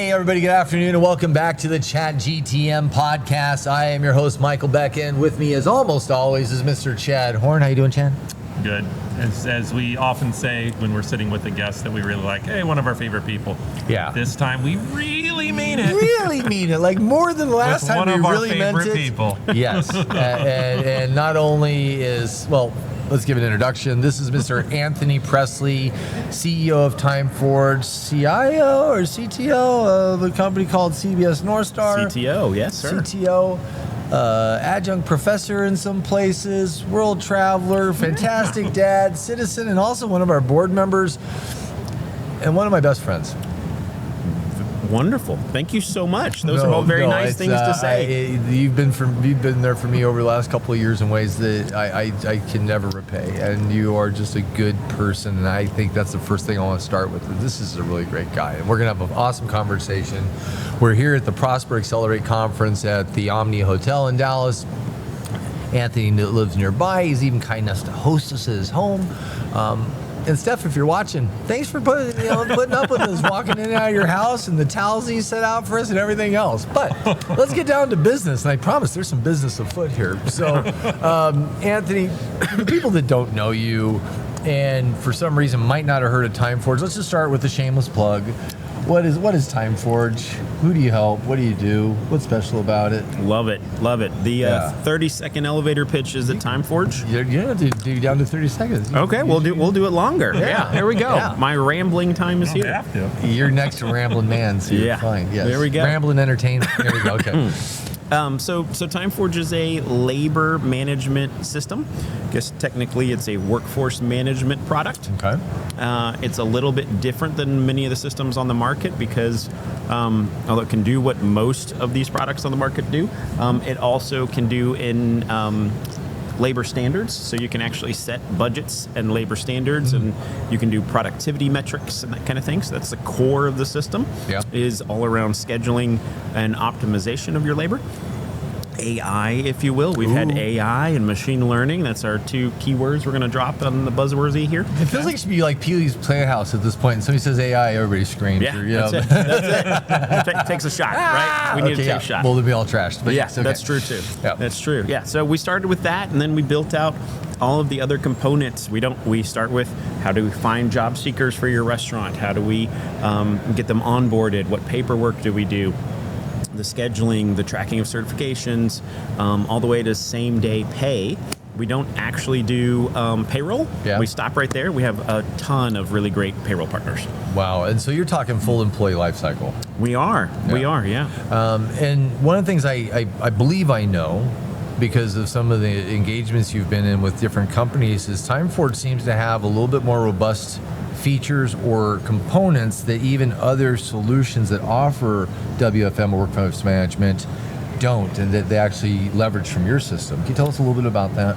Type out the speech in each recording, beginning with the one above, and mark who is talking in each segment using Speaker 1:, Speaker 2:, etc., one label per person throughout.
Speaker 1: Hey everybody, good afternoon and welcome back to the ChatGTM Podcast. I am your host, Michael Beck, and with me as almost always is Mr. Chad Horn. How you doing, Chad?
Speaker 2: Good. As we often say when we're sitting with a guest that we really like, hey, one of our favorite people.
Speaker 1: Yeah.
Speaker 2: This time we really mean it.
Speaker 1: Really mean it, like more than the last time we really meant it.
Speaker 2: One of our favorite people.
Speaker 1: Yes, and not only is, well, let's give an introduction. This is Mr. Anthony Presl, CEO of TimeForge, CIO or CTO of a company called CBS North Star.
Speaker 3: CTO, yes, sir.
Speaker 1: CTO, adjunct professor in some places, world traveler, fantastic dad, citizen, and also one of our board members, and one of my best friends.
Speaker 3: Wonderful. Thank you so much. Those are all very nice things to say.
Speaker 1: You've been there for me over the last couple of years in ways that I can never repay. And you are just a good person. And I think that's the first thing I want to start with. This is a really great guy. And we're going to have an awesome conversation. We're here at the Prosper Accelerate Conference at the Omni Hotel in Dallas. Anthony lives nearby. He's even kind enough to host us at his home. And Steph, if you're watching, thanks for putting up with us, walking in and out of your house and the towels that you set out for us and everything else. But let's get down to business. And I promise there's some business afoot here. So, Anthony, the people that don't know you and for some reason might not have heard of TimeForge, let's just start with a shameless plug. What is TimeForge? Who do you help? What do you do? What's special about it?
Speaker 3: Love it. The 30-second elevator pitch is at TimeForge.
Speaker 1: You don't have to do down to 30 seconds.
Speaker 3: Okay, we'll do it longer. Yeah, here we go.
Speaker 1: Yeah.
Speaker 3: My rambling time is
Speaker 2: You
Speaker 3: here.
Speaker 2: don't have to.
Speaker 1: You're next to Rambling Man, so you're fine. Yes.
Speaker 3: There we go.
Speaker 1: Rambling Entertainment. There we go. Okay.
Speaker 3: So TimeForge is a labor management system. I guess technically it's a workforce management product.
Speaker 1: Okay.
Speaker 3: It's a little bit different than many of the systems on the market because although it can do what most of these products on the market do, it also can do in labor standards. So you can actually set budgets and labor standards, and you can do productivity metrics and that kind of thing. So that's the core of the system.
Speaker 1: Yeah.
Speaker 3: Is all around scheduling and optimization of your labor. AI, if you will. We've had AI and machine learning. That's our two keywords we're going to drop on the buzzworthy here.
Speaker 1: It feels like it should be like Pee-wee's Playhouse at this point. And somebody says AI, everybody screams.
Speaker 3: Yeah, that's it. Takes a shot, right? We need to take a shot.
Speaker 1: Well, they'll be all trashed. But
Speaker 3: Yeah,
Speaker 1: yes, okay.
Speaker 3: that's true too.
Speaker 1: Yeah.
Speaker 3: That's true. Yeah, so we started with that, and then we built out all of the other components. We start with how do we find job seekers for your restaurant? How do we get them onboarded? What paperwork do we do? The scheduling, the tracking of certifications, all the way to same-day pay. We don't actually do payroll.
Speaker 1: Yeah.
Speaker 3: We stop right there. We have a ton of really great payroll partners.
Speaker 1: Wow. And so you're talking full employee life cycle.
Speaker 3: We are. Yeah.
Speaker 1: And one of the things I believe I know, because of some of the engagements you've been in with different companies, is TimeForge seems to have a little bit more robust features or components that even other solutions that offer WFM or workforce management don't, and that they actually leverage from your system. Can you tell us a little bit about that?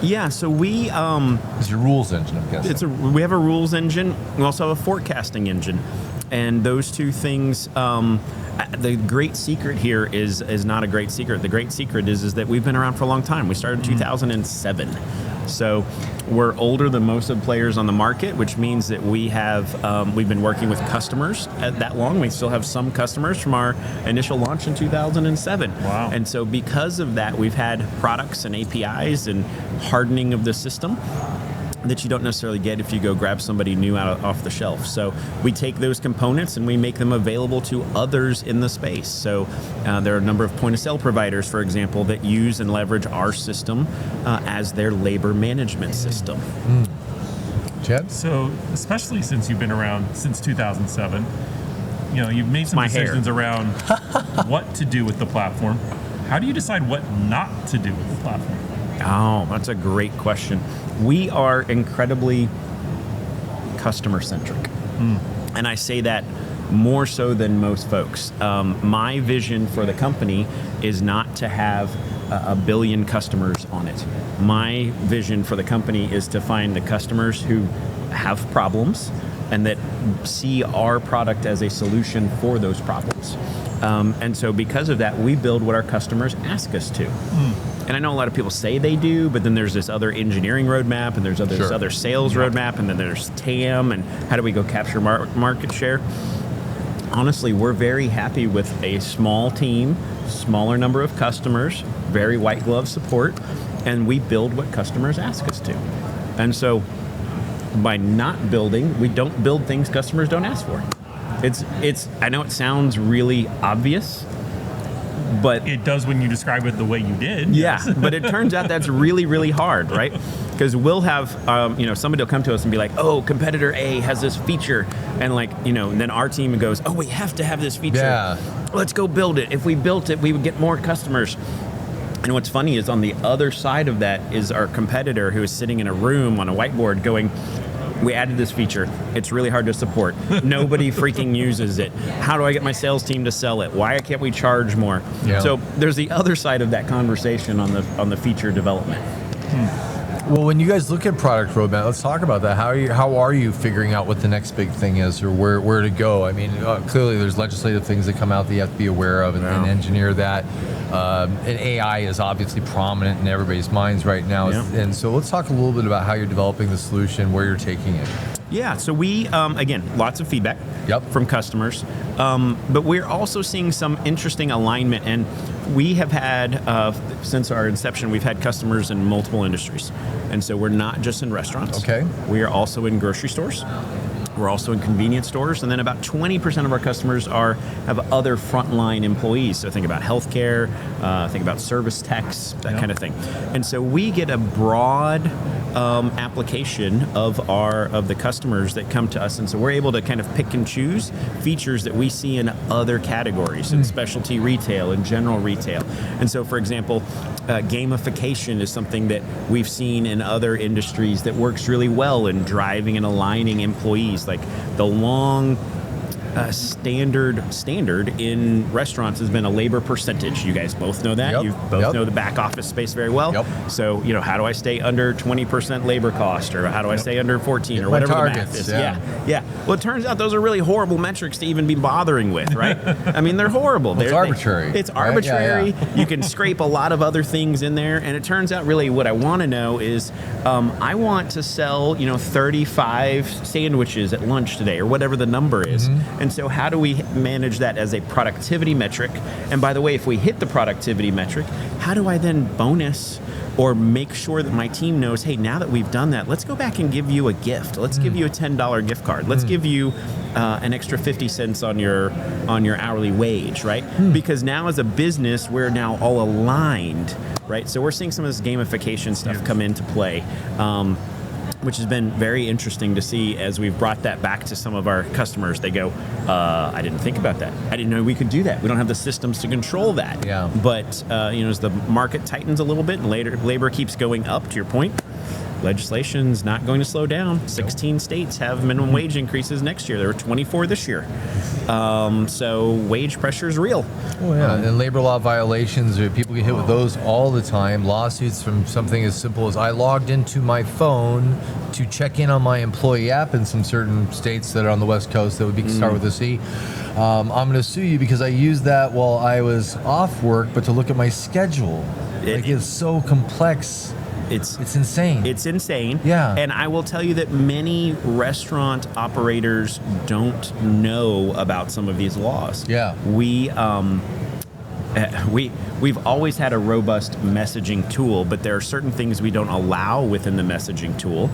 Speaker 3: Yeah, so we...
Speaker 1: It's your rules engine, I'm guessing.
Speaker 3: We have a rules engine. We also have a forecasting engine. And those two things... the great secret here is not a great secret. The great secret is that we've been around for a long time. We started in 2007. So we're older than most of the players on the market, which means that we've been working with customers that long. We still have some customers from our initial launch in 2007.
Speaker 2: Wow.
Speaker 3: And so because of that, we've had products and APIs and hardening of the system that you don't necessarily get if you go grab somebody new off the shelf. So we take those components and we make them available to others in the space. So there are a number of point-of-sale providers, for example, that use and leverage our system as their labor management system.
Speaker 1: Chad?
Speaker 2: So, especially since you've been around since 2007, you've made some decisions around what to do with the platform. How do you decide what not to do with the platform?
Speaker 3: Oh, that's a great question. We are incredibly customer-centric. And I say that more so than most folks. My vision for the company is not to have a billion customers on it. My vision for the company is to find the customers who have problems and that see our product as a solution for those problems. And so because of that, we build what our customers ask us to. And I know a lot of people say they do, but then there's this other engineering roadmap, and there's this other sales roadmap, and then there's TAM, and how do we go capture market share? honestly, we're very happy with a small team, smaller number of customers, very white glove support, and we build what customers ask us to. And so by not building, we don't build things customers don't ask for. It's I know it sounds really obvious, but
Speaker 2: it does when you describe it the way you did.
Speaker 3: Yeah,
Speaker 2: Yes.
Speaker 3: but it turns out that's really, really hard, right? Because we'll have, somebody will come to us and be like, oh, competitor A has this feature. And then our team goes, oh, we have to have this feature.
Speaker 1: Yeah.
Speaker 3: Let's go build it. If we built it, we would get more customers. And what's funny is on the other side of that is our competitor who is sitting in a room on a whiteboard going, we added this feature. It's really hard to support. Nobody freaking uses it. How do I get my sales team to sell it? Why can't we charge more?
Speaker 1: Yeah.
Speaker 3: So there's the other side of that conversation on the feature development.
Speaker 1: Well, when you guys look at product roadmap, let's talk about that. How are you figuring out what the next big thing is, or where to go? I mean, clearly there's legislative things that come out that you have to be aware of and engineer that. And AI is obviously prominent in everybody's minds right now.
Speaker 3: Yeah.
Speaker 1: And so let's talk a little bit about how you're developing the solution, where you're taking it.
Speaker 3: Yeah, so we, again, lots of feedback from customers, but we're also seeing some interesting alignment, and we have had, since our inception, we've had customers in multiple industries, and so we're not just in restaurants.
Speaker 1: Okay.
Speaker 3: We are also in grocery stores. We're also in convenience stores, and then about 20% of our customers have other frontline employees. So think about healthcare, think about service techs, that kind of thing. And so we get a broad application of the customers that come to us, and so we're able to kind of pick and choose features that we see in other categories, in specialty retail and general retail. And so, for example, gamification is something that we've seen in other industries that works really well in driving and aligning employees. Like the long standard in restaurants has been a labor percentage. You guys both know that.
Speaker 1: Yep.
Speaker 3: You both know the back office space very well.
Speaker 1: Yep.
Speaker 3: So, how do I stay under 20% labor cost, or how do I stay under 14, or
Speaker 1: My
Speaker 3: whatever
Speaker 1: targets,
Speaker 3: the math is?
Speaker 1: yeah.
Speaker 3: Well, it turns out those are really horrible metrics to even be bothering with, right? I mean, they're horrible.
Speaker 1: It's arbitrary.
Speaker 3: It's
Speaker 1: right?
Speaker 3: arbitrary.
Speaker 1: Yeah.
Speaker 3: You can scrape a lot of other things in there, and it turns out really what I want to know is I want to sell 35 sandwiches at lunch today, or whatever the number is. And so how do we manage that as a productivity metric? And by the way, if we hit the productivity metric, how do I then bonus or make sure that my team knows, hey, now that we've done that, let's go back and give you a gift. Let's give you a $10 gift card. Let's give you an extra 50 cents on your hourly wage, right? Because now as a business, we're now all aligned, right? So we're seeing some of this gamification stuff come into play. Which has been very interesting to see as we've brought that back to some of our customers. They go, I didn't think about that. I didn't know we could do that. We don't have the systems to control that.
Speaker 1: Yeah.
Speaker 3: But as the market tightens a little bit and labor keeps going up, to your point, legislation's not going to slow down. 16 states have minimum wage increases next year. There were 24 this year. So wage pressure is real.
Speaker 1: Oh, yeah. And labor law violations, people get hit with those all the time. Lawsuits from something as simple as I logged into my phone to check in on my employee app in some certain states that are on the West Coast that would start with a C. I'm going to sue you because I used that while I was off work, but to look at my schedule. It's so complex.
Speaker 3: It's
Speaker 1: insane.
Speaker 3: It's insane.
Speaker 1: Yeah.
Speaker 3: And I will tell you that many restaurant operators don't know about some of these laws.
Speaker 1: Yeah.
Speaker 3: We've always had a robust messaging tool, but there are certain things we don't allow within the messaging tool.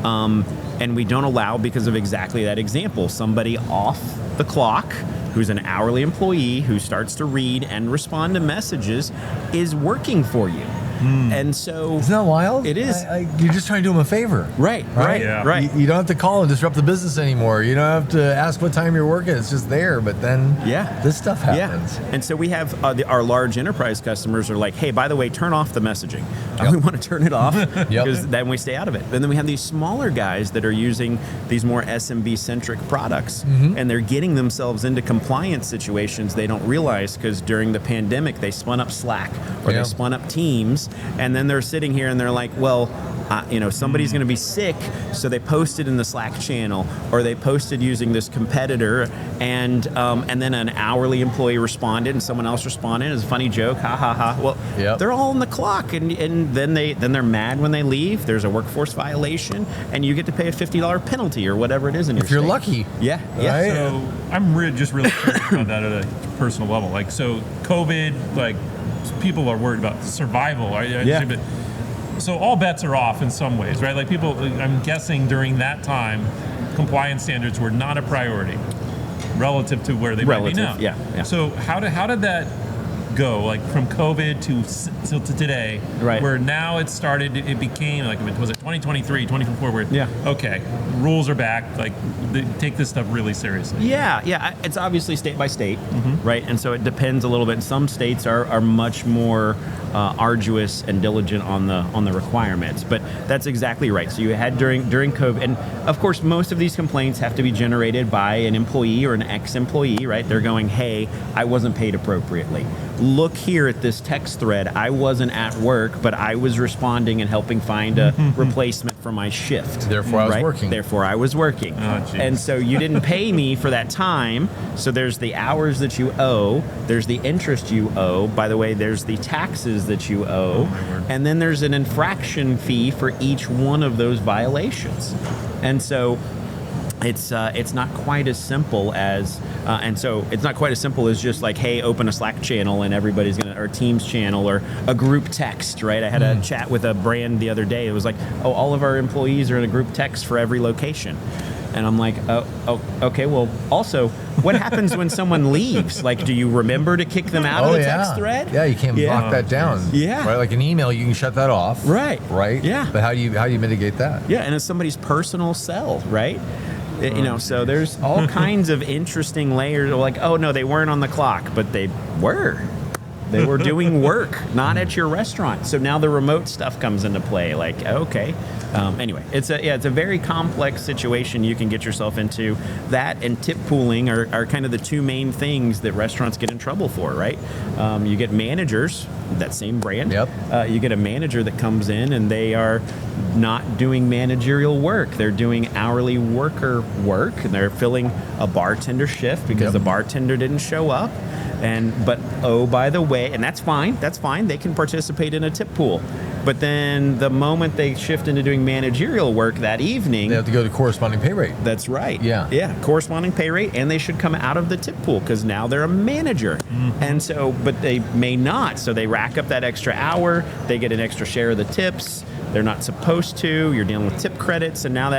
Speaker 3: And we don't allow because of exactly that example. Somebody off the clock who's an hourly employee who starts to read and respond to messages is working for you. And so...
Speaker 1: Isn't that wild?
Speaker 3: It is.
Speaker 1: You're just trying to do them a favor.
Speaker 3: Right.
Speaker 2: Yeah.
Speaker 3: Right.
Speaker 1: You don't have to call and disrupt the business anymore. You don't have to ask what time you're working. It's just there. But then this stuff happens.
Speaker 3: Yeah. And so we have our large enterprise customers are like, hey, by the way, turn off the messaging. We want to turn it off because then we stay out of it. And then we have these smaller guys that are using these more SMB-centric products, and they're getting themselves into compliance situations they don't realize because during the pandemic, they spun up Slack or they spun up Teams, and then they're sitting here and they're like, well, somebody's going to be sick, so they posted in the Slack channel, or they posted using this competitor, and then an hourly employee responded, and someone else responded. It's a funny joke, ha ha ha. Well, they're all on the clock, and then they're mad when they leave. There's a workforce violation, and you get to pay a $50 penalty or whatever it is in your
Speaker 1: if you're
Speaker 3: state.
Speaker 1: lucky.
Speaker 3: Yeah.
Speaker 1: Right?
Speaker 2: So I'm just really curious about that at a personal level. Like, so COVID, like, people are worried about survival. But so all bets are off in some ways, right? Like, people, I'm guessing during that time, compliance standards were not a priority relative to where they might be now.
Speaker 3: Yeah.
Speaker 2: So how did that go, like, from COVID to today,
Speaker 3: right,
Speaker 2: where now it became, like, was it 2023, 2024, where, okay, rules are back, like, they take this stuff really seriously?
Speaker 3: Yeah. It's obviously state by state, right? And so it depends a little bit. Some states are much more arduous and diligent on the requirements, but that's exactly right. So you had during COVID, and of course most of these complaints have to be generated by an employee or an ex-employee, right? They're going, hey, I wasn't paid appropriately. Look here at this text thread. I wasn't at work, but I was responding and helping find a replacement for my shift.
Speaker 1: Therefore, I was working.
Speaker 3: Therefore, I was working. And so you didn't pay me for that time. So there's the hours that you owe. There's the interest you owe. By the way, there's the taxes that you owe. And then there's an infraction fee for each one of those violations. And so it's not quite as simple as just like, hey, open a Slack channel and everybody's gonna, or Teams channel, or a group text, right? I had a chat with a brand the other day. It was like, oh, all of our employees are in a group text for every location. And I'm like, oh, okay. Well, also, what happens when someone leaves? Like, do you remember to kick them out of the text thread?
Speaker 1: Yeah, you can't lock that down.
Speaker 3: Yeah.
Speaker 1: Right, like an email, you can shut that off.
Speaker 3: Right.
Speaker 1: Right?
Speaker 3: Yeah.
Speaker 1: But how do you mitigate that?
Speaker 3: Yeah, and it's somebody's personal cell, right? So there's all kinds of interesting layers. Like, oh, no, they weren't on the clock, but they were. They were doing work, not at your restaurant. So now the remote stuff comes into play. Like, okay. Anyway, it's a very complex situation you can get yourself into. That and tip pooling are kind of the two main things that restaurants get in trouble for, right? You get managers, that same brand.
Speaker 1: Yep.
Speaker 3: You get a manager that comes in and they are not doing managerial work. They're doing hourly worker work, and they're filling a bartender shift because the bartender didn't show up. But by the way, and that's fine, they can participate in a tip pool. But then the moment they shift into doing managerial work that evening,
Speaker 1: they have to go to corresponding pay rate.
Speaker 3: That's right.
Speaker 1: Yeah,
Speaker 3: corresponding pay rate, and they should come out of the tip pool because now they're a manager. And so, but they may not. So they rack up that extra hour, they get an extra share of the tips. They're not supposed to. You're dealing with tip credits, and now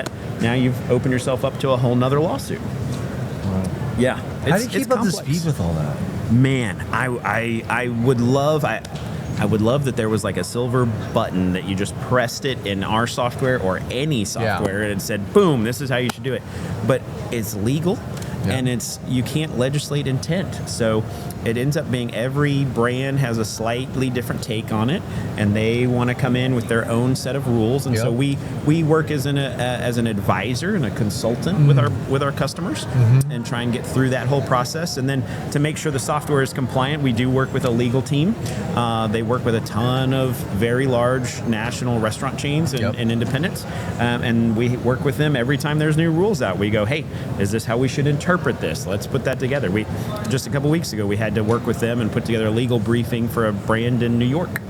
Speaker 3: you've opened yourself up to a whole nother lawsuit.
Speaker 1: Wow.
Speaker 3: Yeah.
Speaker 1: How do you keep up to speed with all that?
Speaker 3: Man, I would love that there was like a silver button that you just pressed it in our software or any software and it said, boom, this is how you should do it. But it's legal. And you can't legislate intent. So it ends up being every brand has a slightly different take on it, and they want to come in with their own set of rules. And so we work as an advisor and a consultant with our customers and try and get through that whole process. And then to make sure the software is compliant, we do work with a legal team. They work with a ton of very large national restaurant chains and independents, and we work with them every time there's new rules out. We go, hey, is this how we should interpret this? Let's put that together. We just a couple weeks ago we had to work with them and put together a legal briefing for a brand in New York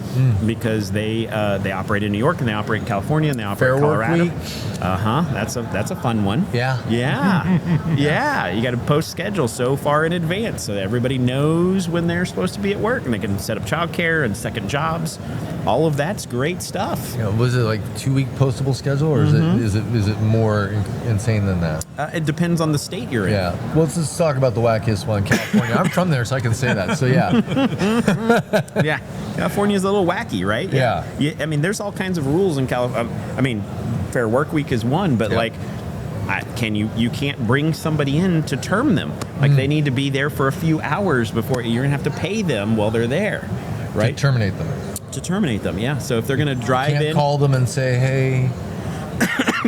Speaker 3: because they operate in New York and they operate in California and they operate in Colorado. That's a fun one. Yeah. You got to post schedule so far in advance so that everybody knows when they're supposed to be at work and they can set up childcare and second jobs. All of that's great stuff.
Speaker 1: Was it like 2-week postable schedule, or is it more insane than that?
Speaker 3: It depends on the state you're in.
Speaker 1: Yeah. Well, let's just talk about the wackiest one, California. I'm from there, so I can say that. So
Speaker 3: Yeah, California's a little wacky, right?
Speaker 1: Yeah.
Speaker 3: I mean, there's all kinds of rules in California. I mean, Fair Work Week is one, but you can't bring somebody in to term them. Like they need to be there for a few hours before you're gonna have to pay them while they're there, right?
Speaker 1: To terminate them.
Speaker 3: Yeah. So if they're gonna drive in,
Speaker 1: call them and say, hey.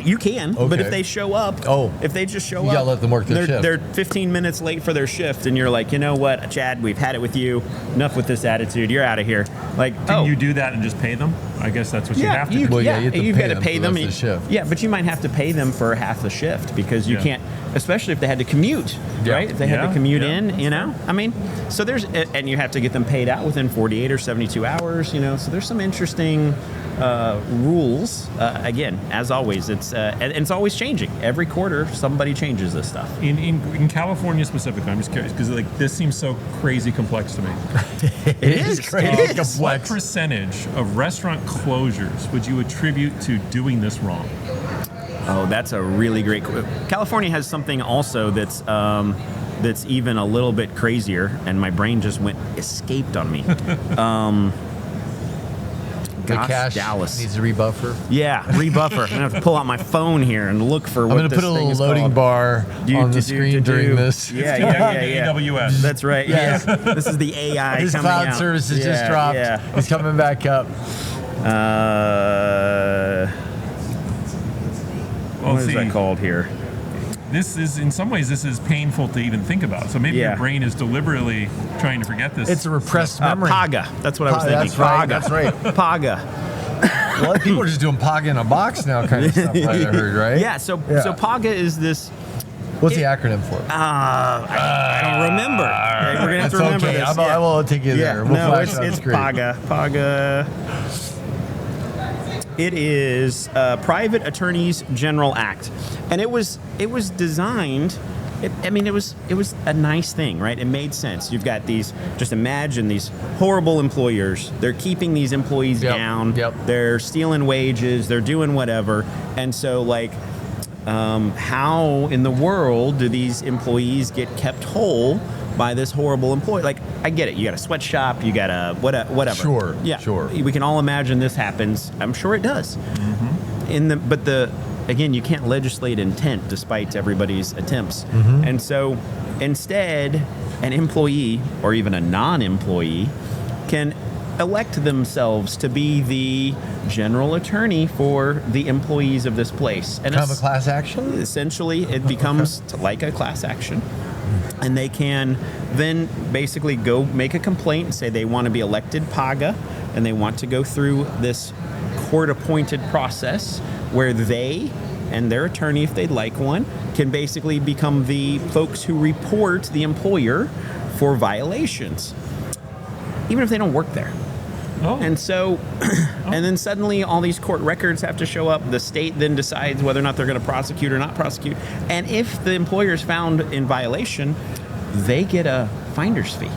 Speaker 3: You can, but
Speaker 1: Okay.
Speaker 3: if they show up, if they just show
Speaker 1: You
Speaker 3: up,
Speaker 1: gotta let them work their shift.
Speaker 3: they're 15 minutes late for their shift, and you're like, you know what, Chad, we've had it with you. Enough with this attitude. You're out of here. Like,
Speaker 2: Can you do that and just pay them? I guess that's what you have to do.
Speaker 1: Well, yeah, you have to
Speaker 3: you've
Speaker 1: pay
Speaker 3: got to
Speaker 1: them
Speaker 3: pay
Speaker 1: for the
Speaker 3: them.
Speaker 1: rest of the shift.
Speaker 3: Yeah, but you might have to pay them for half the shift because you
Speaker 2: Yeah.
Speaker 3: can't, especially if they had to commute,
Speaker 1: Yeah.
Speaker 3: right? If they had to
Speaker 2: Yeah,
Speaker 3: commute
Speaker 2: yeah,
Speaker 3: in, you know? I mean, so there's, and you have to get them paid out within 48 or 72 hours, you know? So there's some interesting rules. Again, as always, and it's always changing. Every quarter, somebody changes this stuff.
Speaker 2: In California specifically, I'm just curious because like this seems so crazy complex to me.
Speaker 3: It is
Speaker 1: crazy
Speaker 2: What
Speaker 1: complex.
Speaker 2: percentage of restaurant closures would you attribute to doing this wrong?
Speaker 3: Oh, that's a really great. California has something also that's even a little bit crazier, and my brain just escaped on me.
Speaker 1: The
Speaker 3: Gosh,
Speaker 1: cache
Speaker 3: Dallas.
Speaker 1: needs a rebuffer.
Speaker 3: Yeah, rebuffer. I'm gonna have to pull out my phone here and look for
Speaker 1: I'm
Speaker 3: what
Speaker 1: going to
Speaker 3: this
Speaker 1: put a
Speaker 3: thing
Speaker 1: little
Speaker 3: is
Speaker 1: loading
Speaker 3: called.
Speaker 1: bar on the screen during this.
Speaker 3: Yeah,
Speaker 2: It's connected
Speaker 3: yeah.
Speaker 2: to AWS.
Speaker 3: That's right.
Speaker 1: Yes.
Speaker 3: Yeah. This is the AI.
Speaker 1: His
Speaker 3: coming
Speaker 1: cloud
Speaker 3: out.
Speaker 1: services just
Speaker 3: Yeah,
Speaker 1: dropped.
Speaker 3: Yeah.
Speaker 1: It's coming back up.
Speaker 2: Well,
Speaker 3: What is
Speaker 2: see,
Speaker 3: that called here?
Speaker 2: This is in some ways this is painful to even think about. So maybe
Speaker 3: Yeah.
Speaker 2: your brain is deliberately trying to forget this.
Speaker 1: It's a repressed memory.
Speaker 3: PAGA. That's what I was thinking.
Speaker 1: That's right.
Speaker 3: PAGA.
Speaker 1: That's right.
Speaker 3: PAGA.
Speaker 1: A lot of people are just doing PAGA in a box now, kind of stuff. I heard, right?
Speaker 3: Yeah. So PAGA is this.
Speaker 1: What's the acronym for?
Speaker 3: I don't remember. Okay, we're gonna have to
Speaker 1: It's
Speaker 3: remember
Speaker 1: okay.
Speaker 3: this.
Speaker 1: I will take you there. We'll
Speaker 3: no,
Speaker 1: flash
Speaker 3: it's,
Speaker 1: it on
Speaker 3: it's
Speaker 1: the screen.
Speaker 3: PAGA. PAGA. It is Private Attorneys General Act, and it was designed. It was a nice thing, right? It made sense. You've got these. Just imagine these horrible employers. They're keeping these employees down.
Speaker 1: Yep.
Speaker 3: They're stealing wages. They're doing whatever, and so like. How in the world do these employees get kept whole by this horrible employee? Like, I get it. You got a sweatshop. You got a whatever.
Speaker 1: Sure.
Speaker 3: Yeah.
Speaker 1: Sure.
Speaker 3: We can all imagine this happens. I'm sure it does. Mm-hmm. Again, you can't legislate intent despite everybody's attempts.
Speaker 1: Mm-hmm.
Speaker 3: And so, instead, an employee or even a non-employee can elect themselves to be the general attorney for the employees of this place. And
Speaker 1: Kind of a class action?
Speaker 3: essentially, it becomes like a class action. And they can then basically go make a complaint and say they want to be elected PAGA, and they want to go through this court-appointed process where they and their attorney, if they'd like one, can basically become the folks who report the employer for violations, even if they don't work there.
Speaker 2: Oh.
Speaker 3: And so, and then suddenly all these court records have to show up. The state then decides whether or not they're going to prosecute or not prosecute. And if the employer is found in violation, they get a finder's fee.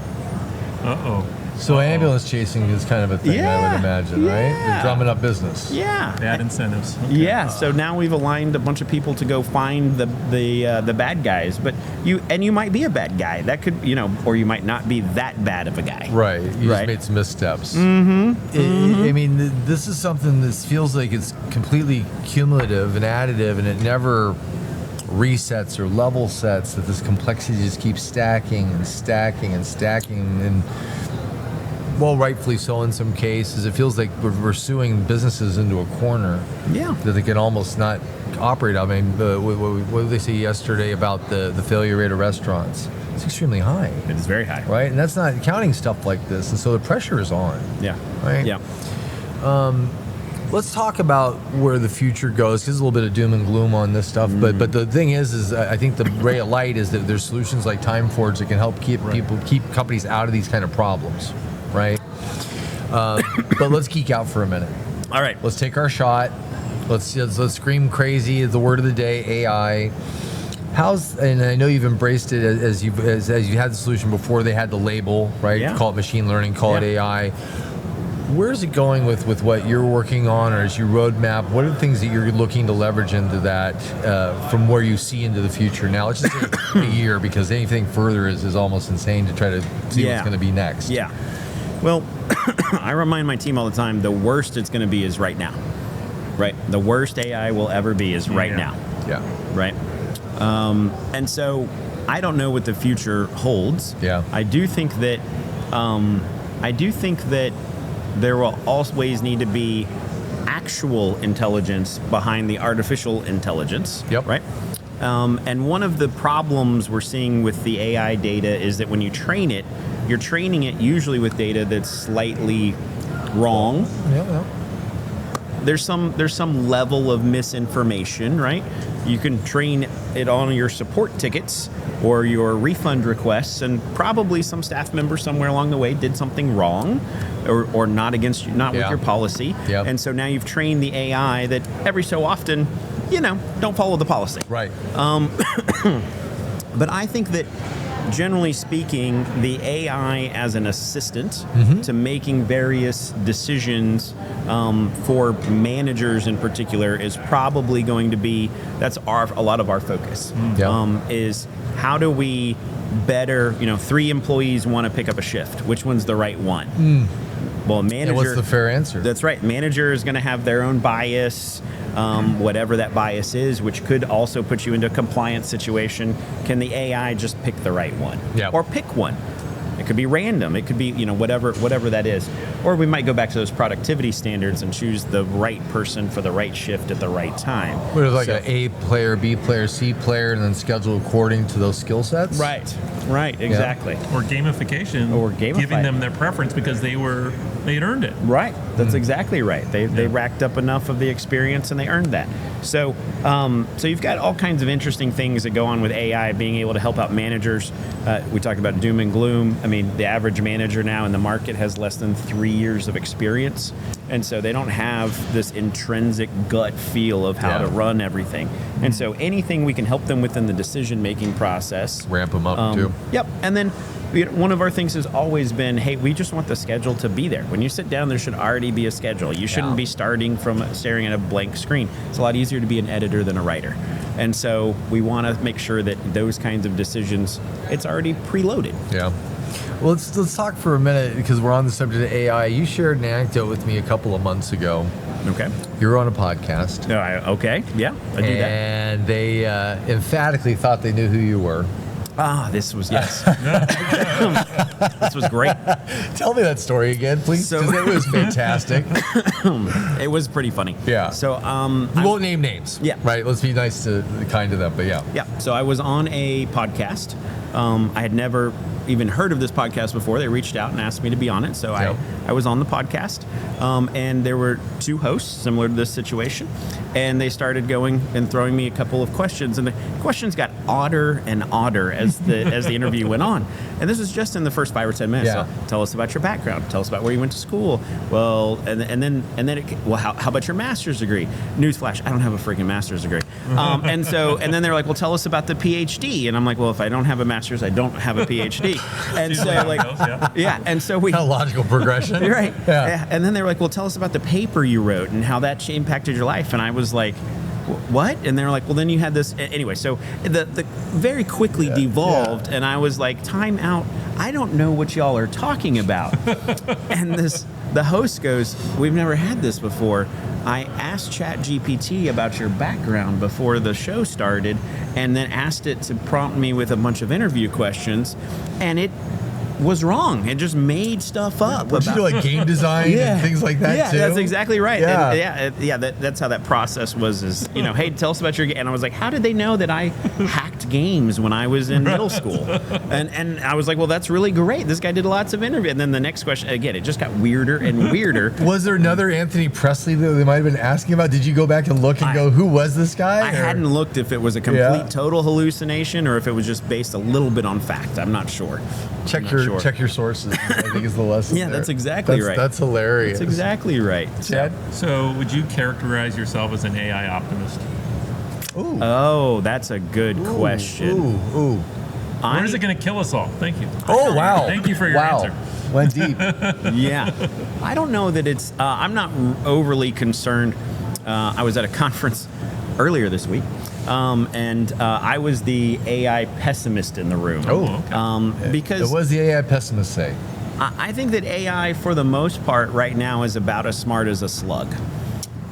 Speaker 2: Uh-oh.
Speaker 1: So ambulance chasing is kind of a thing, I would imagine, right?
Speaker 3: Yeah.
Speaker 1: They're drumming up business.
Speaker 3: Yeah.
Speaker 2: Bad incentives. Okay.
Speaker 3: Yeah, so now we've aligned a bunch of people to go find the bad guys, but you might be a bad guy. That could, or you might not be that bad of a guy.
Speaker 1: Right. You
Speaker 3: Right.
Speaker 1: just made some missteps. I mean, this is something that feels like it's completely cumulative and additive, and it never resets or level sets, that this complexity just keeps stacking and stacking and stacking. And well, rightfully so in some cases. It feels like we're suing businesses into a corner
Speaker 3: Yeah.
Speaker 1: that they can almost not operate. I mean, what did they say yesterday about the failure rate of restaurants? It's extremely high,
Speaker 3: It is very high.
Speaker 1: right? And that's not counting stuff like this. And so the pressure is on,
Speaker 3: Yeah.
Speaker 1: right?
Speaker 3: Yeah.
Speaker 1: Let's talk about where the future goes, because there's a little bit of doom and gloom on this stuff. But the thing is I think the ray of light is that there's solutions like TimeForge that can help keep companies out of these kind of problems, right? But let's geek out for a minute.
Speaker 3: All right.
Speaker 1: Let's take our shot. Let's scream crazy is the word of the day, AI. And I know you've embraced it as you had the solution before they had the label, right?
Speaker 3: Yeah.
Speaker 1: Call it machine learning, call it
Speaker 3: Yeah.
Speaker 1: AI. Where's it going with what you're working on, or as you roadmap? What are the things that you're looking to leverage into that from where you see into the future? Now, let's just say a year, because anything further is almost insane to try to see what's going to be next.
Speaker 3: Yeah. Well, I remind my team all the time, the worst it's going to be is right now. Right? The worst AI will ever be is right now.
Speaker 1: Yeah.
Speaker 3: Right? And so I don't know what the future holds.
Speaker 1: Yeah.
Speaker 3: I do think that there will always need to be actual intelligence behind the artificial intelligence.
Speaker 1: Yep.
Speaker 3: Right. And one of the problems we're seeing with the AI data is that when you train it, you're training it usually with data that's slightly wrong.
Speaker 1: Yeah.
Speaker 3: There's some level of misinformation, right? You can train it on your support tickets or your refund requests, and probably some staff member somewhere along the way did something wrong or not against you, not with your policy.
Speaker 1: Yep.
Speaker 3: And so now you've trained the AI that every so often, don't follow the policy.
Speaker 1: Right.
Speaker 3: But I think that generally speaking, the AI as an assistant to making various decisions for managers in particular is probably going to be, that's a lot of our focus. Is how do we better, 3 employees want to pick up a shift. Which one's the right one? Well, manager.
Speaker 1: And what's the fair answer?
Speaker 3: That's right. Manager is going to have their own bias, whatever that bias is, which could also put you into a compliance situation. Can the AI just pick the right one?
Speaker 1: Yeah.
Speaker 3: Or pick one? It could be random. It could be, whatever that is. Or we might go back to those productivity standards and choose the right person for the right shift at the right time.
Speaker 1: What is like an A player, B player, C player, and then schedule according to those skill sets?
Speaker 3: Right, exactly.
Speaker 2: Or gamification. Giving them their preference because they had earned it.
Speaker 3: Right. That's exactly right. They racked up enough of the experience and they earned that. So so you've got all kinds of interesting things that go on with AI being able to help out managers. We talked about doom and gloom. I mean, the average manager now in the market has less than 3 years of experience. And so they don't have this intrinsic gut feel of how to run everything. And so anything we can help them within the decision-making process.
Speaker 1: Ramp them up too.
Speaker 3: Yep. And then one of our things has always been, hey, we just want the schedule to be there. When you sit down, there should already be a schedule. You shouldn't be starting from staring at a blank screen. It's a lot easier to be an editor than a writer. And so we want to make sure that those kinds of decisions, it's already preloaded.
Speaker 1: Yeah. Well, let's talk for a minute because we're on the subject of AI. You shared an anecdote with me a couple of months ago.
Speaker 3: Okay.
Speaker 1: You were on a podcast.
Speaker 3: Okay. Yeah, I do that.
Speaker 1: And they emphatically thought they knew who you were.
Speaker 3: This was This was great.
Speaker 1: Tell me that story again, please.
Speaker 3: So,
Speaker 1: it was fantastic.
Speaker 3: It was pretty funny.
Speaker 1: Yeah.
Speaker 3: So
Speaker 1: we won't name names.
Speaker 3: Yeah.
Speaker 1: Right. Let's be nice to kind to them. But yeah.
Speaker 3: Yeah. So I was on a podcast. I had never even heard of this podcast before. They reached out and asked me to be on it. So I was on the podcast. And there were 2 hosts similar to this situation. And they started going and throwing me a couple of questions. And the questions got odder and odder as the interview went on. And this was just in the first 5 or 10 minutes.
Speaker 1: Yeah.
Speaker 3: So tell us about your background. Tell us about where you went to school. Well, and then how about your master's degree? Newsflash, I don't have a freaking master's degree. And then they're like, well, tell us about the PhD. And I'm like, well, if I don't have a master's, I don't have a PhD. And so and so we
Speaker 1: kind of logical progression.
Speaker 3: Right. Yeah. And then they were like, well, tell us about the paper you wrote and how that impacted your life. And I was like, what? And they were like, well, then you had this. Anyway, so the very quickly devolved, and I was like, time out. I don't know what y'all are talking about. And the host goes, we've never had this before. I asked ChatGPT about your background before the show started, and then asked it to prompt me with a bunch of interview questions, and it was wrong. It just made stuff up.
Speaker 1: Would you do like game design and things like that too?
Speaker 3: Yeah, that's exactly right.
Speaker 1: Yeah.
Speaker 3: And that's how that process was. Is hey, tell us about your game. And I was like, how did they know that I hacked games when I was in middle school? And I was like, well, that's really great. This guy did lots of interviews. And then the next question, again, it just got weirder and weirder.
Speaker 1: Was there another Anthony Presl that they might have been asking about? Did you go back and look and go, who was this guy?
Speaker 3: I hadn't looked if it was a complete total hallucination or if it was just based a little bit on fact. I'm not sure.
Speaker 1: Check your sources. I think is the lesson.
Speaker 3: Yeah, that's exactly right.
Speaker 1: That's hilarious.
Speaker 3: That's exactly right.
Speaker 1: Chad?
Speaker 2: So would you characterize yourself as an AI optimist?
Speaker 1: Ooh.
Speaker 3: Oh, that's a good question.
Speaker 1: Ooh.
Speaker 2: Or is it going to kill us all? Thank you.
Speaker 1: Oh, wow.
Speaker 2: Thank you for your answer.
Speaker 1: Went deep.
Speaker 3: Yeah. I don't know that it's, I'm not overly concerned. I was at a conference earlier this week. And I was the AI pessimist in the room.
Speaker 1: Oh, okay.
Speaker 3: Because
Speaker 1: what does the AI pessimist say?
Speaker 3: I think that AI, for the most part, right now is about as smart as a slug.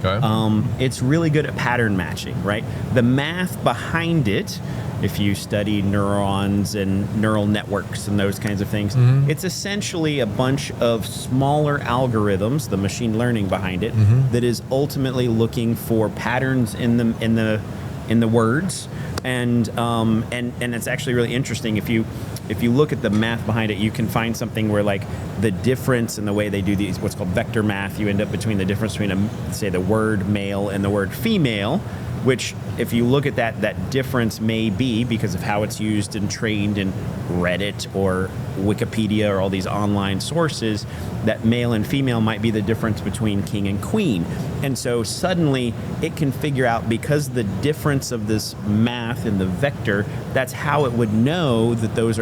Speaker 1: Okay.
Speaker 3: It's really good at pattern matching, right? The math behind it if you study neurons and neural networks and those kinds of things, it's essentially a bunch of smaller algorithms, the machine learning behind it, that is ultimately looking for patterns in the words. And it's actually really interesting. If you look at the math behind it, you can find something where like the difference in the way they do these, what's called vector math, you end up between the difference between say the word male and the word female, which if you look at that difference may be because of how it's used and trained in Reddit or Wikipedia or all these online sources, that male and female might be the difference between king and queen. And so suddenly it can figure out, because the difference of this math in the vector, that's how it would know that those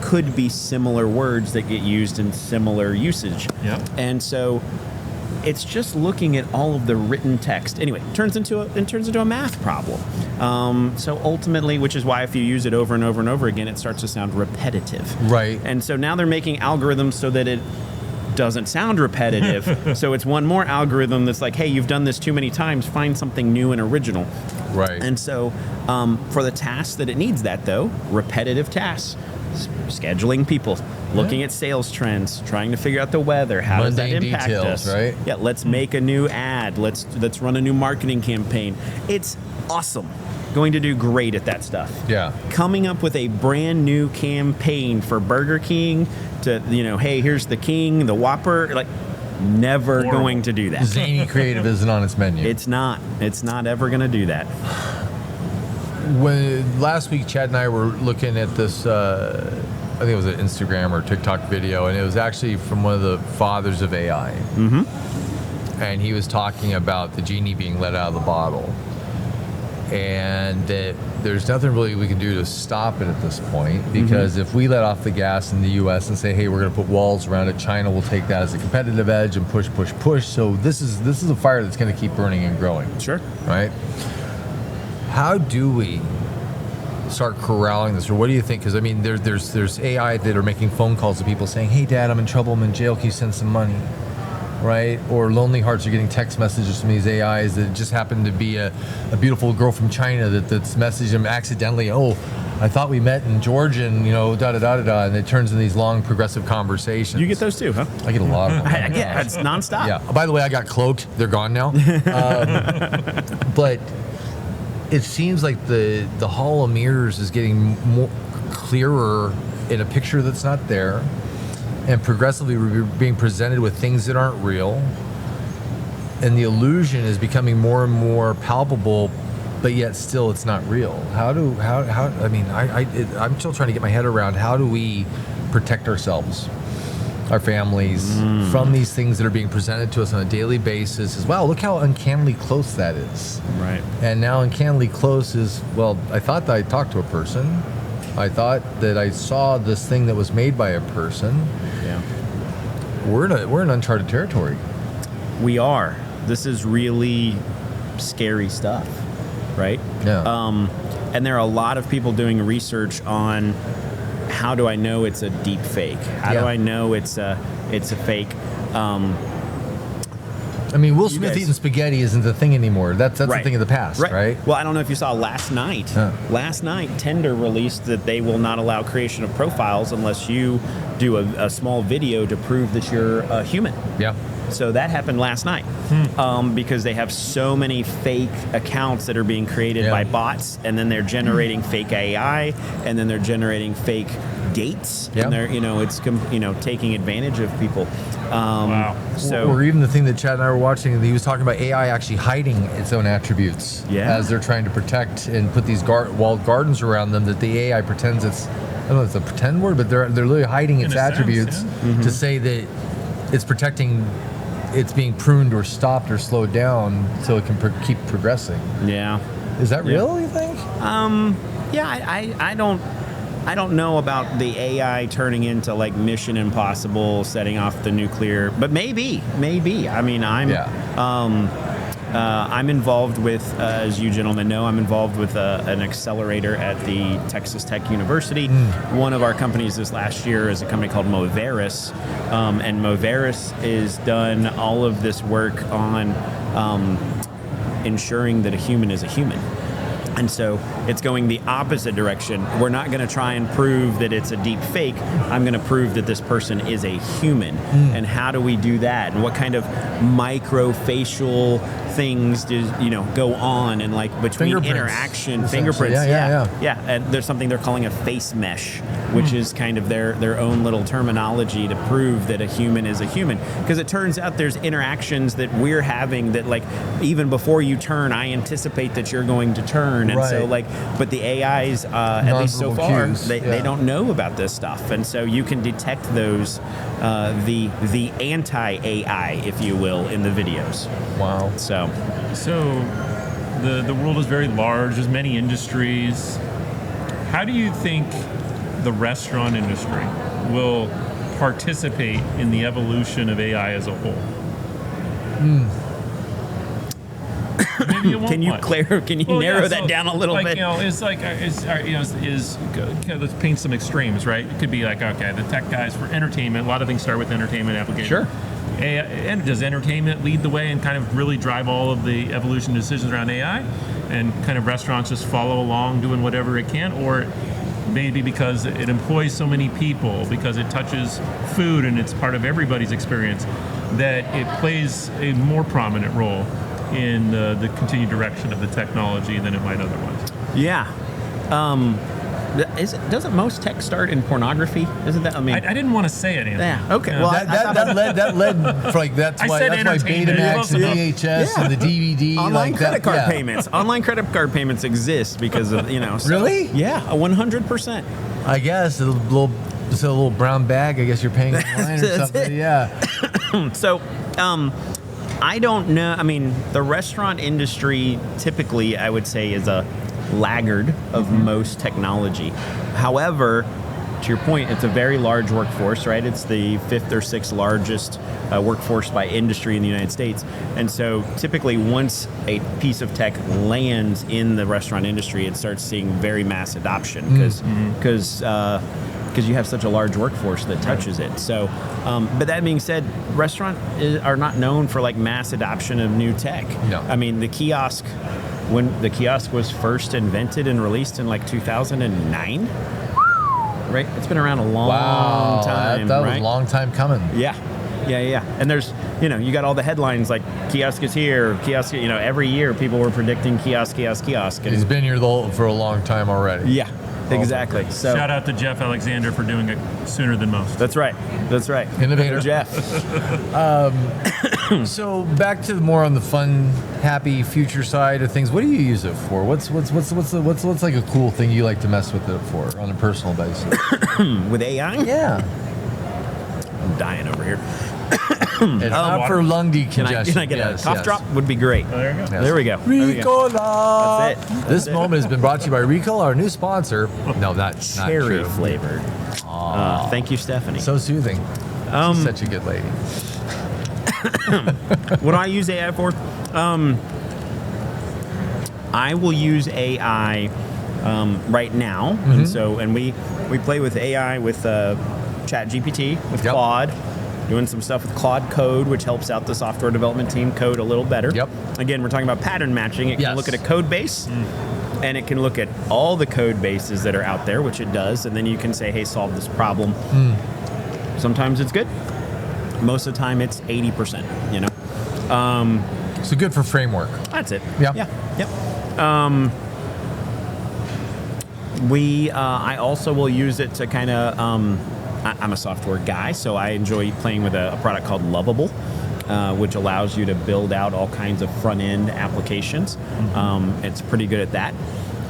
Speaker 3: could be similar words that get used in similar usage.
Speaker 2: Yep.
Speaker 3: And so it's just looking at all of the written text. Anyway, it turns into a math problem. So ultimately, which is why if you use it over and over and over again, it starts to sound repetitive.
Speaker 1: Right.
Speaker 3: And so now they're making algorithms so that it doesn't sound repetitive. So it's one more algorithm that's like, hey, you've done this too many times, find something new and original.
Speaker 1: Right.
Speaker 3: And so for the tasks that it needs that, though, repetitive tasks, scheduling people, looking at sales trends, trying to figure out the weather, how does that impact us?
Speaker 1: Right?
Speaker 3: Yeah, let's make a new ad, let's run a new marketing campaign. It's awesome. Going to do great at that stuff.
Speaker 1: Yeah.
Speaker 3: Coming up with a brand new campaign for Burger King to, hey, here's the King, the Whopper, like never going to do that.
Speaker 1: Zany creative isn't on its menu.
Speaker 3: It's not ever going to do that.
Speaker 1: When last week Chad and I were looking at this, I think it was an Instagram or TikTok video, and it was actually from one of the fathers of AI. And he was talking about the genie being let out of the bottle, and that there's nothing really we can do to stop it at this point, because if we let off the gas in the U.S. and say, hey, we're going to put walls around it, China will take that as a competitive edge and push. So this is a fire that's going to keep burning and growing.
Speaker 3: Sure.
Speaker 1: Right? How do we start corralling this, or what do you think? Because I mean, there's AI that are making phone calls to people saying, "Hey, Dad, I'm in trouble. I'm in jail. Can you send some money?" Right? Or Lonely Hearts are getting text messages from these AIs that just happen to be a beautiful girl from China that's messaged them accidentally. Oh, I thought we met in Georgia, and and it turns into these long progressive conversations.
Speaker 3: You get those too, huh?
Speaker 1: I get a lot of them.
Speaker 3: Yeah, it's nonstop.
Speaker 1: Yeah. By the way, I got cloaked. They're gone now. But it seems like the Hall of Mirrors is getting more clearer in a picture that's not there, and progressively we're being presented with things that aren't real, and the illusion is becoming more and more palpable, but yet still it's not real. I'm still trying to get my head around, how do we protect ourselves, our families, from these things that are being presented to us on a daily basis? As wow, look how uncannily close that is.
Speaker 3: Right.
Speaker 1: And now uncannily close is, well, I thought that I talked to a person. I thought that I saw this thing that was made by a person.
Speaker 3: Yeah.
Speaker 1: We're in uncharted territory.
Speaker 3: We are. This is really scary stuff, right?
Speaker 1: Yeah.
Speaker 3: And there are a lot of people doing research on how do I know it's a deep fake? How do I know it's a fake?
Speaker 1: I mean, Will Smith eating spaghetti isn't the thing anymore. That's
Speaker 3: right.
Speaker 1: the thing of the past, right?
Speaker 3: Well, I don't know if you saw last night. Last night, Tinder released that they will not allow creation of profiles unless you do a small video to prove that you're a human.
Speaker 1: Yeah.
Speaker 3: So that happened last night because they have so many fake accounts that are being created by bots, and then they're generating fake AI, and then they're generating fake dates, and they're it's taking advantage of people.
Speaker 2: Wow.
Speaker 3: So,
Speaker 1: or even the thing that Chad and I were watching, he was talking about AI actually hiding its own attributes as they're trying to protect and put these walled gardens around them, that the AI pretends it's, I don't know if it's a pretend word, but they're literally hiding its attributes to say that it's protecting, it's being pruned or stopped or slowed down so it can keep progressing.
Speaker 3: Yeah.
Speaker 1: Is that real, you think?
Speaker 3: I don't know about the AI turning into like Mission Impossible, setting off the nuclear, but maybe. I mean, I'm involved with, as you gentlemen know, I'm involved with an accelerator at the Texas Tech University. One of our companies this last year is a company called Moveris, and Moveris is done all of this work on ensuring that a human is a human. And so it's going the opposite direction. We're not going to try and prove that it's a deep fake. I'm going to prove that this person is a human. And how do we do that? And what kind of micro-facial things do go on, and like between interaction, fingerprints. Yeah. And there's something they're calling a face mesh, which is kind of their own little terminology to prove that a human is a human. Because it turns out there's interactions that we're having that, like, even before you turn, I anticipate that you're going to turn. And so, like, but the AIs, at least so far, they don't know about this stuff. And so you can detect those, the anti-AI, if you will, in the videos.
Speaker 1: Wow.
Speaker 3: So
Speaker 2: the world is very large. There's many industries. How do you think the restaurant industry will participate in the evolution of AI as a whole? Maybe it won't.
Speaker 3: Can you narrow that down a little bit?
Speaker 2: Let's paint some extremes, right? It could be like, okay, the tech guys for entertainment. A lot of things start with entertainment applications.
Speaker 3: Sure.
Speaker 2: And does entertainment lead the way and kind of really drive all of the evolution decisions around AI, and kind of restaurants just follow along doing whatever it can? Or maybe because it employs so many people, because it touches food and it's part of everybody's experience, that it plays a more prominent role in the continued direction of the technology than it might otherwise.
Speaker 3: Yeah. Doesn't most tech start in pornography? Isn't that? I mean,
Speaker 2: I didn't want to say it, Anthony.
Speaker 3: Yeah. Okay.
Speaker 2: Yeah.
Speaker 3: Well,
Speaker 1: that led like that's why Betamax and VHS and the DVD,
Speaker 3: online
Speaker 1: like
Speaker 3: credit
Speaker 1: that,
Speaker 3: card payments. Online credit card payments exist because of So,
Speaker 1: really?
Speaker 3: Yeah, 100%.
Speaker 1: I guess it's a little brown bag. I guess you're paying online or something. Yeah.
Speaker 3: So, I don't know. I mean, the restaurant industry typically, I would say, is a laggard of most technology. However, to your point, it's a very large workforce, right? It's the 5th or 6th largest workforce by industry in the United States. And so typically once a piece of tech lands in the restaurant industry, it starts seeing very mass adoption because you have such a large workforce that touches it. So, but that being said, restaurants are not known for like mass adoption of new tech.
Speaker 1: No.
Speaker 3: I mean, when the kiosk was first invented and released in like 2009, right? It's been around a long time.
Speaker 1: That
Speaker 3: right?
Speaker 1: was a long time coming.
Speaker 3: Yeah. And there's, you got all the headlines like kiosk is here, kiosk, every year people were predicting kiosk. And
Speaker 1: He's been here for a long time already.
Speaker 3: Yeah. Exactly. So
Speaker 2: shout out to Jeff Alexander for doing it sooner than most.
Speaker 3: That's right.
Speaker 1: Innovator.
Speaker 3: Jeff.
Speaker 1: So back to more on the fun, happy future side of things. What do you use it for? What's like a cool thing you like to mess with it for on a personal basis?
Speaker 3: With AI?
Speaker 1: Yeah.
Speaker 3: I'm dying over here.
Speaker 1: It's not for lung decongestion.
Speaker 3: Can I get a cough drop? Would be great.
Speaker 2: Oh, there you go.
Speaker 1: Yes.
Speaker 3: There we go.
Speaker 1: Ricola.
Speaker 3: That's it.
Speaker 1: This moment has been brought to you by Ricola, our new sponsor. No, not
Speaker 3: Cherry
Speaker 1: true.
Speaker 3: flavored. Thank you, Stephanie.
Speaker 1: So soothing. She's such a good lady.
Speaker 3: What do I use AI for? I will use AI right now, and we play with AI with ChatGPT, with Claude, doing some stuff with Claude Code, which helps out the software development team code a little better.
Speaker 1: Yep.
Speaker 3: Again, we're talking about pattern matching. It can look at a code base, and it can look at all the code bases that are out there, which it does, and then you can say, hey, solve this problem. Sometimes it's good. Most of the time, it's 80%,
Speaker 1: So good for framework.
Speaker 3: That's it.
Speaker 1: Yeah.
Speaker 3: Yep. I also will use it to kind of, I'm a software guy, so I enjoy playing with a product called Lovable, which allows you to build out all kinds of front-end applications. It's pretty good at that.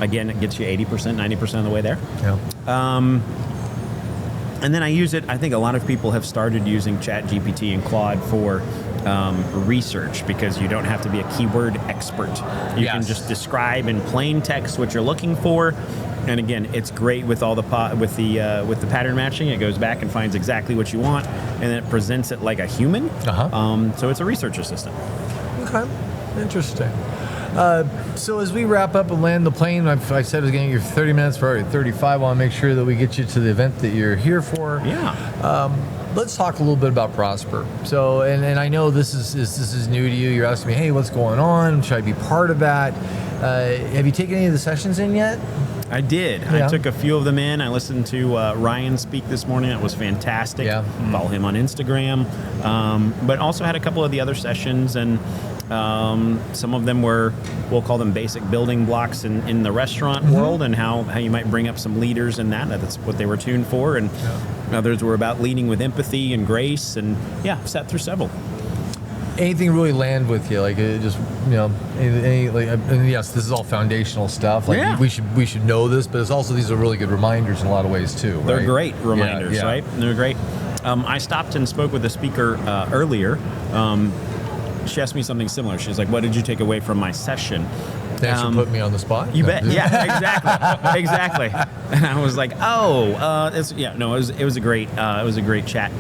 Speaker 3: Again, it gets you 80%, 90% of the way there.
Speaker 1: Yeah.
Speaker 3: And then I use it, I think a lot of people have started using ChatGPT and Claude for research, because you don't have to be a keyword expert. You can just describe in plain text what you're looking for. And again, it's great with all the with the pattern matching. It goes back and finds exactly what you want, and then it presents it like a human. So it's a research assistant.
Speaker 1: Okay, interesting. So as we wrap up and land the plane, I said I was going to give you 30 minutes, for 35. I want to make sure that we get you to the event that you're here for.
Speaker 3: Yeah.
Speaker 1: let's talk a little bit about Prosper. So, and I know this is new to you. You're asking me, hey, what's going on? Should I be part of that? Have you taken any of the sessions in yet?
Speaker 3: I did.
Speaker 1: Yeah.
Speaker 3: I took a few of them in. I listened to Ryan speak this morning. That was fantastic.
Speaker 1: Yeah.
Speaker 3: Follow him on Instagram. But also had a couple of the other sessions, and some of them were, we'll call them basic building blocks in the restaurant world, and how you might bring up some leaders in that. That's what they were tuned for. And others were about leading with empathy and grace, and sat through several.
Speaker 1: Anything really land with you? Like just any like, and yes, this is all foundational stuff. Like we should know this, but it's also these are really good reminders in a lot of ways too. Right?
Speaker 3: They're great reminders,
Speaker 1: yeah.
Speaker 3: right? They're great. I stopped and spoke with a speaker earlier. She asked me something similar. She's like, "What did you take away from my session?"
Speaker 1: Thanks for putting me on the spot.
Speaker 3: You bet. Yeah, exactly. And I was like, it was a great chat.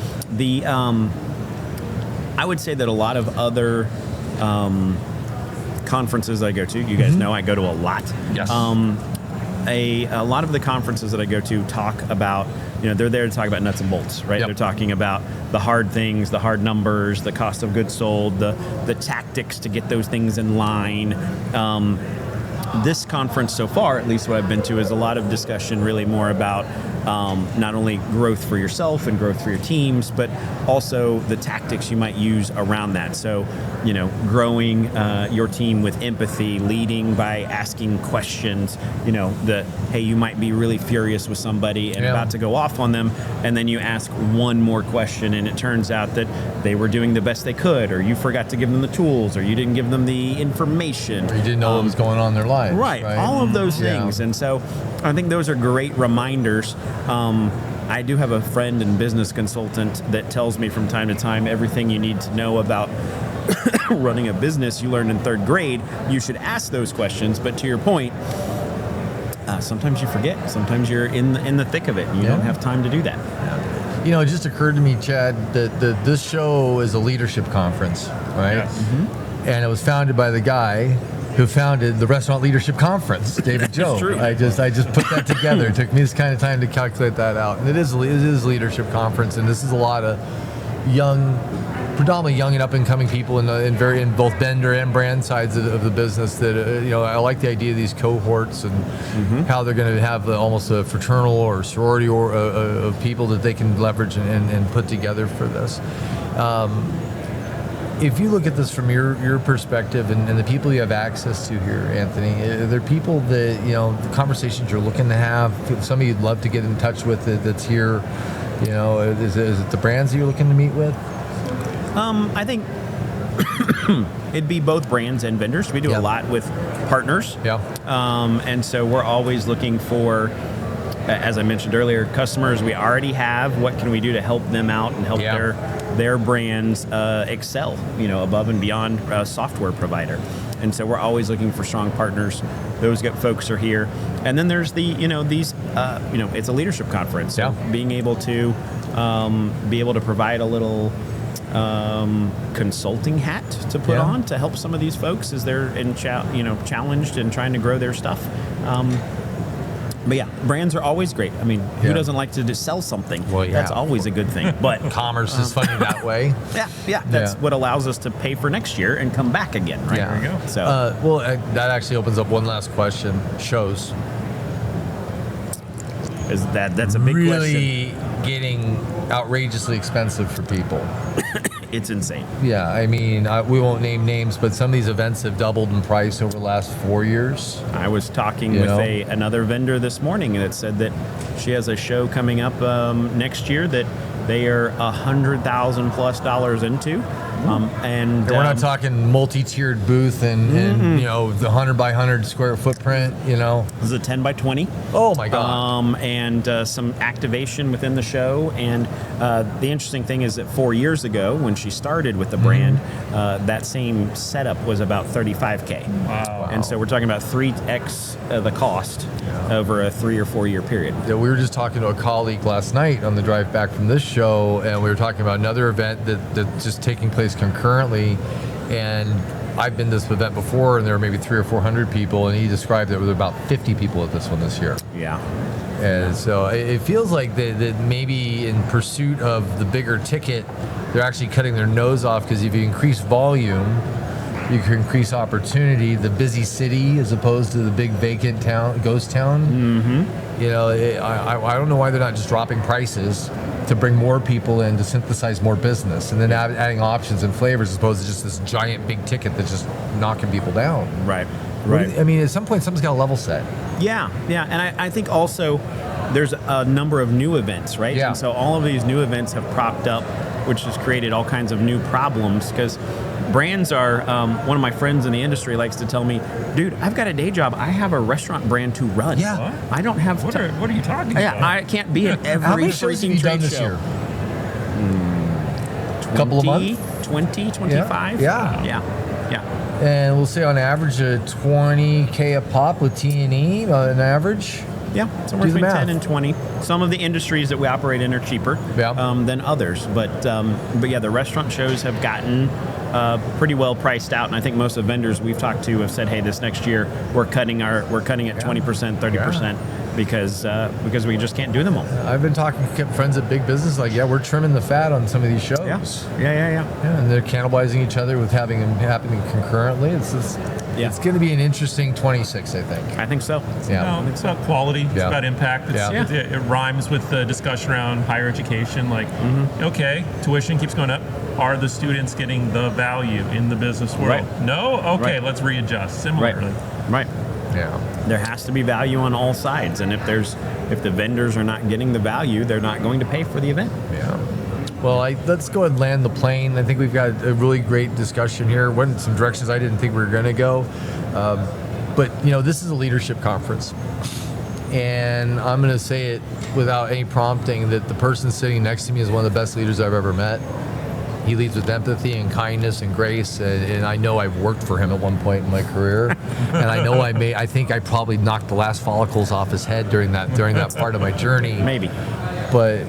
Speaker 3: I would say that a lot of other conferences I go to, you guys know I go to a lot.
Speaker 1: Yes.
Speaker 3: A lot of the conferences that I go to talk about, they're there to talk about nuts and bolts, right?
Speaker 1: Yep.
Speaker 3: They're talking about the hard things, the hard numbers, the cost of goods sold, the tactics to get those things in line. This conference so far, at least what I've been to, is a lot of discussion really more about not only growth for yourself and growth for your teams, but also the tactics you might use around that. So, growing your team with empathy, leading by asking questions, hey, you might be really furious with somebody and about to go off on them, and then you ask one more question, and it turns out that they were doing the best they could, or you forgot to give them the tools, or you didn't give them the information.
Speaker 1: Or you didn't know what was going on in their lives.
Speaker 3: Right, all of those things. And so I think those are great reminders. I do have a friend and business consultant that tells me from time to time everything you need to know about running a business you learned in third grade. You should ask those questions, but to your point, sometimes you forget. Sometimes you're in the thick of it and you don't have time to do that.
Speaker 1: It just occurred to me, Chad, that this show is a leadership conference, right?
Speaker 2: Yes.
Speaker 1: And it was founded by the guy who founded the Restaurant Leadership Conference, David Joe.
Speaker 3: True.
Speaker 1: I just put that together. It took me this kind of time to calculate that out. And it is a leadership conference, and this is a lot of predominantly young and up and coming people in both vendor and brand sides of the business. That I like the idea of these cohorts and how they're going to have almost a fraternal or sorority or of people that they can leverage and put together for this. If you look at this from your perspective and the people you have access to here, Anthony, are there people that, the conversations you're looking to have, somebody you'd love to get in touch with that's here, is it the brands that you're looking to meet with?
Speaker 3: I think it'd be both brands and vendors. We do a lot with partners.
Speaker 1: Yeah.
Speaker 3: And so we're always looking for, as I mentioned earlier, customers we already have. What can we do to help them out and help their brands excel, above and beyond a software provider? And so we're always looking for strong partners. Those folks are here. And then there's it's a leadership conference. So being able to provide a little consulting hat to put on to help some of these folks as they're challenged and trying to grow their stuff. But brands are always great. I mean, who doesn't like to sell something?
Speaker 1: Well,
Speaker 3: That's always a good thing. But
Speaker 1: commerce is funny that way.
Speaker 3: That's what allows us to pay for next year and come back again, right?
Speaker 1: Yeah.
Speaker 2: There you go.
Speaker 3: So,
Speaker 1: that actually opens up one last question. Shows.
Speaker 3: That's a big question.
Speaker 1: Really getting outrageously expensive for people.
Speaker 3: It's insane.
Speaker 1: Yeah, I mean, we won't name names, but some of these events have doubled in price over the last 4 years.
Speaker 3: I was talking with another vendor this morning that said that she has a show coming up next year that they are $100,000+ into. And
Speaker 1: we're not talking multi-tiered booth and the 100 by 100 square footprint.
Speaker 3: This is a 10 by 20.
Speaker 1: Oh my God!
Speaker 3: And some activation within the show. And the interesting thing is that 4 years ago, when she started with the brand, that same setup was about $35K.
Speaker 2: Wow.
Speaker 3: And so we're talking about 3x the cost over a 3 or 4 year period.
Speaker 1: Yeah, we were just talking to a colleague last night on the drive back from this show, and we were talking about another event that's just taking place concurrently. And I've been to this event before, and there were maybe 300 or 400 people, and he described that there were about 50 people at this one this year.
Speaker 3: Yeah.
Speaker 1: And so it feels like that maybe in pursuit of the bigger ticket, they're actually cutting their nose off, because if you increase volume, you can increase opportunity. The busy city as opposed to the big vacant town, ghost town. Mm-hmm. You know, I don't know why they're not just dropping prices to bring more people in to synthesize more business, and then adding options and flavors as opposed to just this giant big ticket that's just knocking people down.
Speaker 3: Right.
Speaker 1: I mean, at some point, something's got to level set.
Speaker 3: Yeah. And I think also there's a number of new events, right?
Speaker 1: Yeah.
Speaker 3: And so all of these new events have propped up, which has created all kinds of new problems, because brands are, one of my friends in the industry likes to tell me, dude, I've got a day job. I have a restaurant brand to run.
Speaker 1: Yeah.
Speaker 2: What?
Speaker 3: I don't have
Speaker 2: What are you talking about?
Speaker 3: Yeah, I can't be at every
Speaker 1: How many shows have
Speaker 3: freaking
Speaker 1: you done
Speaker 3: trade
Speaker 1: this
Speaker 3: show.
Speaker 1: year? Couple of months?
Speaker 3: 20, 25?
Speaker 1: Yeah.
Speaker 3: Yeah.
Speaker 1: And we'll say on average $20K a pop with T&E on average.
Speaker 3: Yeah, somewhere
Speaker 1: Do the
Speaker 3: between 10
Speaker 1: math.
Speaker 3: and 20. Some of the industries that we operate in are cheaper than others. But yeah, the restaurant shows have gotten pretty well priced out. And I think most of the vendors we've talked to have said, hey, this next year we're cutting at 20%, 30%. Because we just can't do them all.
Speaker 1: I've been talking to friends at big business, like, we're trimming the fat on some of these shows.
Speaker 3: Yeah.
Speaker 1: And they're cannibalizing each other with having them happening concurrently. It's going to be an interesting 26, I think.
Speaker 3: I think so.
Speaker 1: Yeah.
Speaker 2: No, it's about quality. It's
Speaker 1: Yeah.
Speaker 2: about impact. It rhymes with the discussion around higher education. Like, okay, tuition keeps going up. Are the students getting the value in the business world?
Speaker 3: Right.
Speaker 2: No? Okay,
Speaker 3: Right.
Speaker 2: let's readjust. Similarly.
Speaker 3: Right.
Speaker 1: Yeah.
Speaker 3: There has to be value on all sides, and if the vendors are not getting the value, they're not going to pay for the event.
Speaker 1: Yeah. Well, let's go ahead and land the plane. I think we've got a really great discussion here. Went in some directions I didn't think we were going to go. But, this is a leadership conference. And I'm going to say it without any prompting that the person sitting next to me is one of the best leaders I've ever met. He leads with empathy and kindness and grace, and I know I've worked for him at one point in my career, and I know I think I probably knocked the last follicles off his head during that part of my journey.
Speaker 3: Maybe.
Speaker 1: But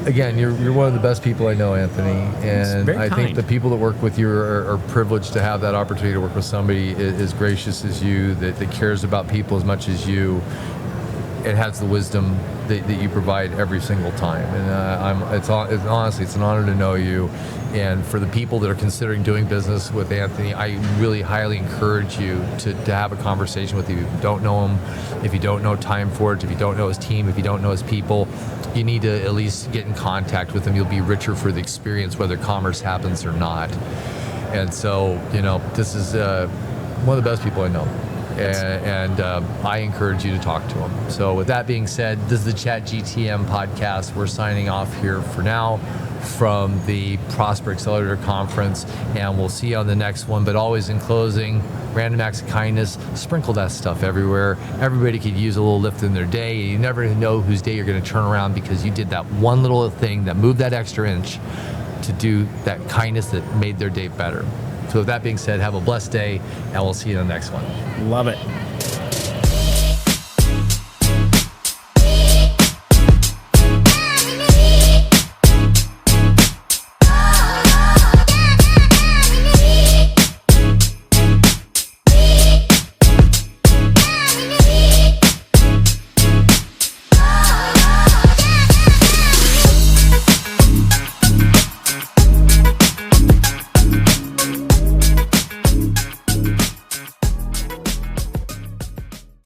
Speaker 1: again, you're one of the best people I know, Anthony, and
Speaker 3: very
Speaker 1: I think
Speaker 3: kind.
Speaker 1: the people that work with you are privileged to have that opportunity to work with somebody as gracious as you, that cares about people as much as you. It has the wisdom that you provide every single time, and honestly, it's an honor to know you. And for the people that are considering doing business with Anthony, I really highly encourage you to have a conversation with you. If you don't know him, if you don't know TimeForge, if you don't know his team, if you don't know his people, you need to at least get in contact with him. You'll be richer for the experience, whether commerce happens or not. And so, this is one of the best people I know. And I encourage you to talk to him. So with that being said, this is the ChatGTM Podcast. We're signing off here for now from the Prosper Accelerator Conference, and we'll see you on the next one. But always in closing, random acts of kindness, sprinkle that stuff everywhere. Everybody could use a little lift in their day. You never know whose day you're going to turn around because you did that one little thing that moved that extra inch to do that kindness that made their day better. So with that being said, have a blessed day, and we'll see you in the next one.
Speaker 3: Love it.